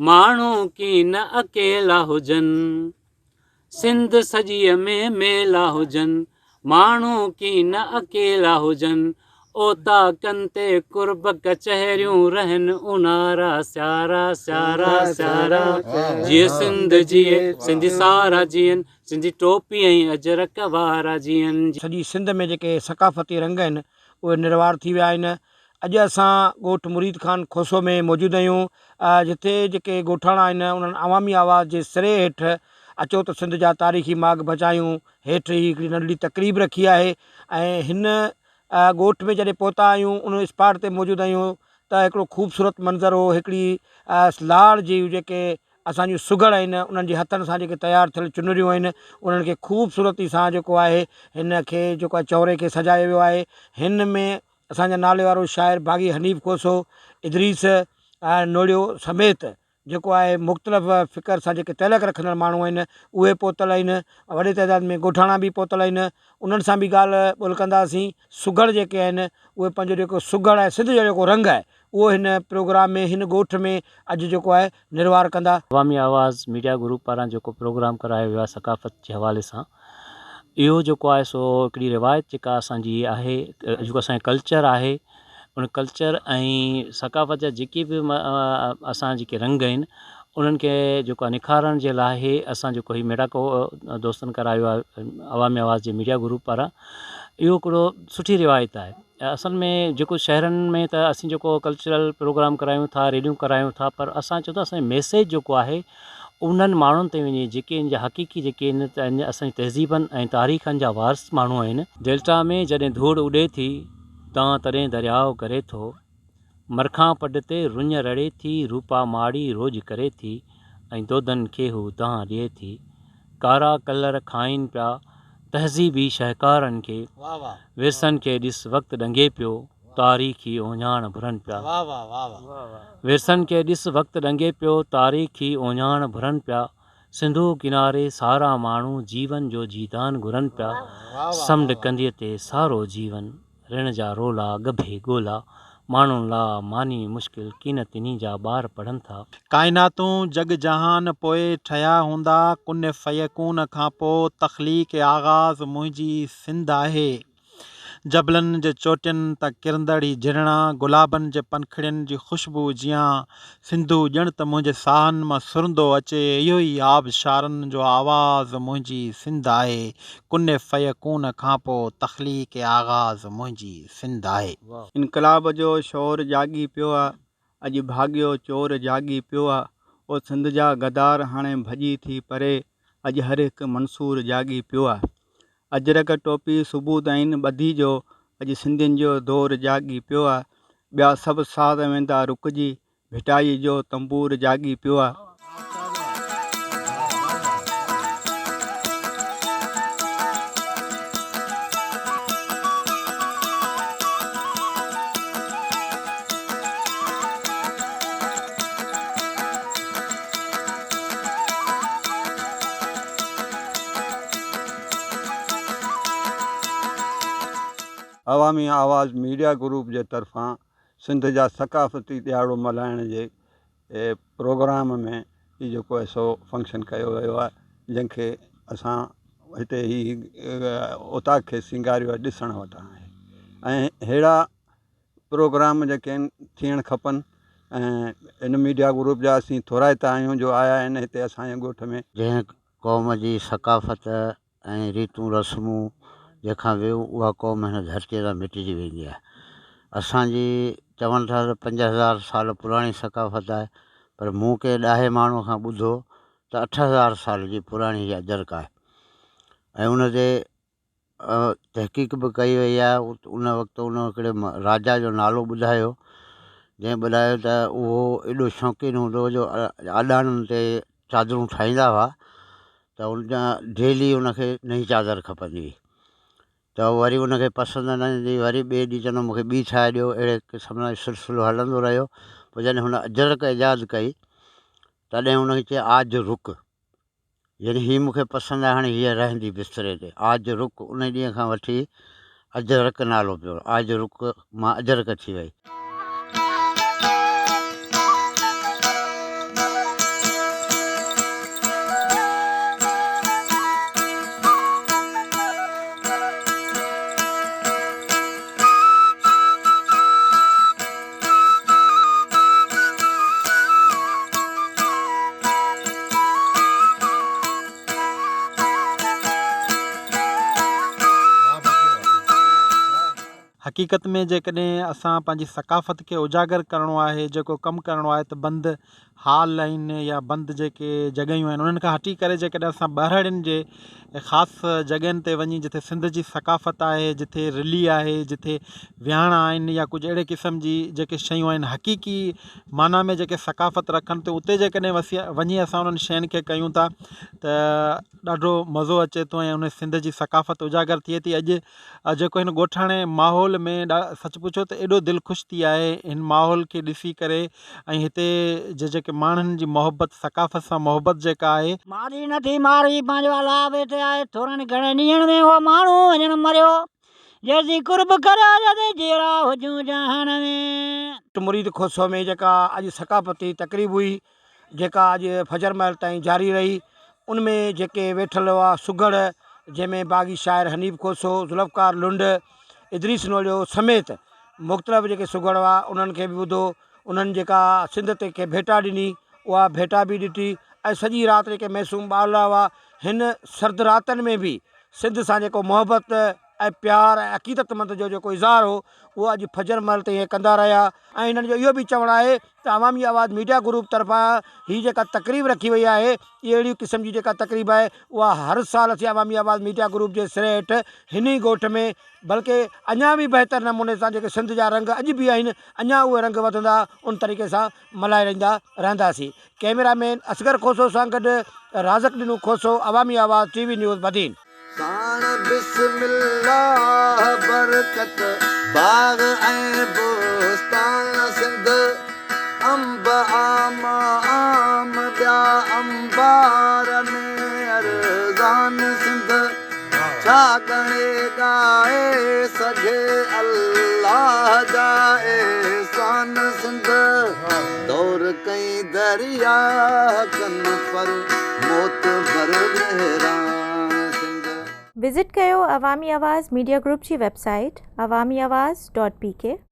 माण्हू की न अकेला हुजनि, सिंध सॼीअ में मेला हुजनि, माण्हू की न अकेला हुजनि, ओता कनि ते कुर्ब कचहरियूं रहनि उनारा स्यारा स्यारा स्यारा, जीअं सिंध जीए सिंधी सारा जीअनि, सिंधी टोपी ऐं अजरक वारा जीअनि। सॼी सिंध में जेके सकाफ़ती रंग आहिनि उहे निर्वार थी विया आहिनि। अॼु असां ॻोठ मुरीद खान खोसो में मौजूदु आहियूं, जिथे जेके ॻोठाणा आहिनि उन्हनि अवामी आवाज़ जे सिरे हेठि अचो त सिंध जा तारीख़ी माॻ बचायूं हेठि ही हिकिड़ी नंढड़ी तक़रीब रखी आहे। ऐं हिन ॻोठ में जॾहिं पहुता आहियूं उन स्पॉट ते मौजूदु आहियूं त हिकिड़ो ख़ूबसूरत मंज़र हो। हिकिड़ी लाड़ जी जेके असांजूं सुगड़ आहिनि उन्हनि जे हथनि सां जेके तयारु थियल चुनरियूं आहिनि उन्हनि खे ख़ूबसूरती सां जेको आहे हिन खे जेको आहे चौरे खे सजायो वियो आहे। हिन में असांजा नाले वारो शाइर बाग़ी हनीफ़ खोसो, इदरीस नोड़ियो समेत जेको आहे मुख़्तलिफ़ फ़िकर सां जेके तलक रखंदड़ माण्हू आहिनि उहे पहुतल आहिनि। वॾे तइदाद में ॻोठाणा बि पहुतल आहिनि, उन्हनि सां बि ॻाल्हि ॿोल कंदासीं। सुगड़ जेके आहिनि उहे पंहिंजो जेको सुगड़ आहे सिंध जो जेको रंग आहे उहो हिन प्रोग्राम में हिन ॻोठ में अॼु जेको आहे निर्वार कंदा। अवामी आवाज़ मीडिया ग्रुप पारां जेको प्रोग्राम करायो वियो आहे सकाफ़त जे हवाले सां, इहो जेको आहे सो हिकिड़ी रिवायत जेका असांजी आहे, जेको असांजो कल्चर आहे, उन कल्चर ऐं सकाफ़त जा जेके बि असां जेके रंग आहिनि उन्हनि खे जेको आहे निखारण जे लाइ असां जेको हीउ मेड़ाको दोस्तनि करायो आहे अवामी आवाज़ जे मीडिया ग्रुप पारां, इहो हिकिड़ो सुठी रिवायत आहे। असल में जेको शहरनि में त असीं जेको कल्चरल प्रोग्राम करायूं था, रेडियूं करायूं था, पर असां चओ था असांजो मैसेज जेको आहे उन्हनि माण्हुनि ते वञे जेके इन जा हक़ीक़ी जेके इन असांजी तहज़ीबनि ऐं तारीख़नि जा वारिस माण्हू आहिनि। डेल्टा में जॾहिं धूड़ उॾे थी तॾहिं दरियाओ करे थो, मरखां पड ते रुञ रड़े थी, रूपा माड़ी रोज़ करे थी, ऐं दोदनि खे हू दां ॾिए थी, कारा कलर खाइनि पिया तहज़ीबी शहकारनि खे, विरसनि खे ॾिस वक़्तु ॾंगे पियो, तारीख़ी ओञाण भुरनि पिया। विरसनि खे ॾिस वक़्तु ॾंगे पियो, तारीख़ी ओञाण भुरनि पिया, सिंधू किनारे सारा माण्हू जीवन जो जीदान घुरनि पिया, समुंड कंदीअ ते सारो जीवन ऋण जा रोला गभे ॻोला, माण्हुनि ला मानी मुश्किल कीन तिन्ही जा ॿार पढ़नि था। काइनातूं जग जहान पोइ ठहिया हूंदा, कुन फ़यकून खां पोइ तख़लीक़ आगाज़ मुंहिंजी सिंध आहे। जबलनि जे चोटियुनि त किरंदड़ ई झिरણા, गुलाबनि जे पंखड़ियुनि जी ख़ुशबू जियां सिंधू ॼण त मुंहिंजे साहनि मां सुरंदो अचे, इहो ई आबशारनि जो आवाज़ मुंहिंजी सिंध आहे। कुन फ़यकून खां पोइ तख़लीक़ आगाज़ मुंहिंजी सिंध आहे। इनकलाब जो शोर जागी पियो आहे, अॼु भाॻियो चोर जागी पियो आहे, ओ सिंध जा गदार हाणे भॼी थी परे, अॼु हर हिकु मंसूर जागी पियो आहे। अजरक टोपी सुबुह ताईं ॿधी जो, अॼु सिंधियुनि जो दौर जागी पियो आहे, ॿिया सभु साध वेंदा रुकिजी, भिटाई जो तंबूर जागी पियो आहे। अवामी आवाज़ मीडिया ग्रुप जे तरफ़ां सिंध जा सकाफ़ती ॾियारो मल्हाइण जे प्रोग्राम में ही जेको आहे सो फंक्शन कयो वियो आहे, जंहिंखे असां हिते ही उताक खे सिंगारियो आहे ॾिसण वटां आहे। ऐं अहिड़ा प्रोग्राम जेके आहिनि थियणु खपनि, ऐं इन मीडिया ग्रुप जा असीं थोराइता आहियूं जो आया आहिनि हिते असांजे ॻोठ में। जंहिं क़ौम जी सकाफ़त ऐं रीतूं रस्मूं जंहिंखां वियो उहा क़ौम हिन धरतीअ तां मिटिजी वेंदी आहे। असांजी चवनि था त 5000 साल पुराणी सकाफ़त आहे, पर मूं के ॾाहे माण्हूअ खां ॿुधो त 8000 साल जी पुराणी इहा अजरक आहे। ऐं उन ते तहक़ीक़ बि कई वई आहे। उन वक़्तु उन हिकिड़े राजा जो नालो ॿुधायो, जंहिं ॿुधायो त उहो एॾो शौक़ीन हूंदो जो आॾाणनि ते चादरूं ठाहींदा हुआ त उन डेली उनखे नई चादर खपंदी हुई, त वरी उनखे पसंदि न ईंदी, वरी ॿिए ॾींहुं चवंदो मूंखे ॿी ठाहे ॾियो। अहिड़े क़िस्म जो सिलसिलो हलंदो रहियो। पोइ जॾहिं हुन अजरक इजाद कई तॾहिं उनखे चई आज रुक, यानी हीअ मूंखे पसंदि आहे, हाणे हीअ रहंदी बिस्तरे ते, आज रुक। उन ॾींहं खां वठी अजरक नालो पियो, आज रुक मां अजरक थी वई। हक़ीक़त में जेकॾहिं असां पंहिंजी सकाफ़त खे उजागर करिणो आहे, जेको कमु करिणो आहे, त बंदि हाल आहिनि या बंदि जेके जॻहियूं आहिनि उन्हनि खां हटी करे जेकॾहिं असां ॿाहिरिनि जे ख़ासि जॻहियुनि ते वञी जिथे सिंध जी सकाफ़त आहे, जिथे रिली आहे, जिथे विहाणा आहिनि या कुझु अहिड़े क़िस्म जी जेके शयूं आहिनि हक़ीक़ी माना में जेके सकाफ़त रखनि, त उते जेकॾहिं वञी असां उन्हनि शयुनि खे कयूं था त ॾाढो मज़ो अचे थो ऐं उन सिंध जी सकाफ़त उजागर थिए थी। अॼु जेको हिन ॻोठाणे माहौल में सच पुछो त एॾो दिलि ख़ुशि थी आहे हिन माहौल खे ॾिसी करे ऐं हिते जेके माण्हुनि जी मोहबत सकाफ़त सां मोहबत जेका आहे। मारी नथी मारी पंहिंजो अला वेठे आहे थोरनि घणे ॾींहंनि में उहो माण्हू वञण मरियो जैसी कुर्ब करियो जॾहिं जहिड़ा हुजूं जहान में। मुरीद खोसो में जेका अॼु सकाफ़ती तकरीब हुई जेका अॼु फजर महल ताईं जारी रही, उनमें जेके वेठल हुआ सुगड़, जंहिंमें बाग़ी शाइर हनीफ़ खोसो, ज़ुल्फ़कार लुंड, इदरीस नोलियो समेत मुख़्तलिफ़ जेके सुगड़ हुआ उन्हनि खे बि ॿुधो। उन्हनि जेका सिंध ते के भेटा ॾिनी उहा भेटा बि ॾिठी ऐं सॼी राति जेके मैसूम ॿावला हुआ हिन सर्द रातनि में बि सिंध सां जेको मोहबत ऐं प्यारु ऐं अक़ीदतमंद जो जेको इज़हार हो उहो अॼु फजर महल ते कंदा रहिया। ऐं हिननि जो इहो बि चवणु आहे त अवामी आवाज़ मीडिया ग्रुप तरफ़ां हीअ जेका तकरीब रखी वई आहे, इहा अहिड़ी क़िस्म जी जेका तकरीब आहे उहा हर साल असीं अवामी आवाज़ मीडिया ग्रुप जे सिरे हेठि हिन ई ॻोठ में बल्कि अञा बि बहितर नमूने सां जेके सिंध जा रंग अॼु बि आहिनि अञा उहे रंग वधंदा उन तरीक़े सां मल्हाए रहंदासीं। कैमरामैन असगर खोसो सां गॾु राज़क ॾिनू खोसो, अवामी आवाज़ TV न्यूज़ बदीन। साण बिस्मिल्लाह बरकत बाग ऐं बोस्तान सिंध अंब आम आम ॿिया अंबार में अरज़ान सिंध छा गणे ॻाए सघे अल्लाह जा एहसान सिंध दौर कई दरिया कन पर मौत भर बहिरान। विज़िट कयो अवामी आवाज़ मीडिया ग्रुप जी वेबसाइट awamiawaz.pk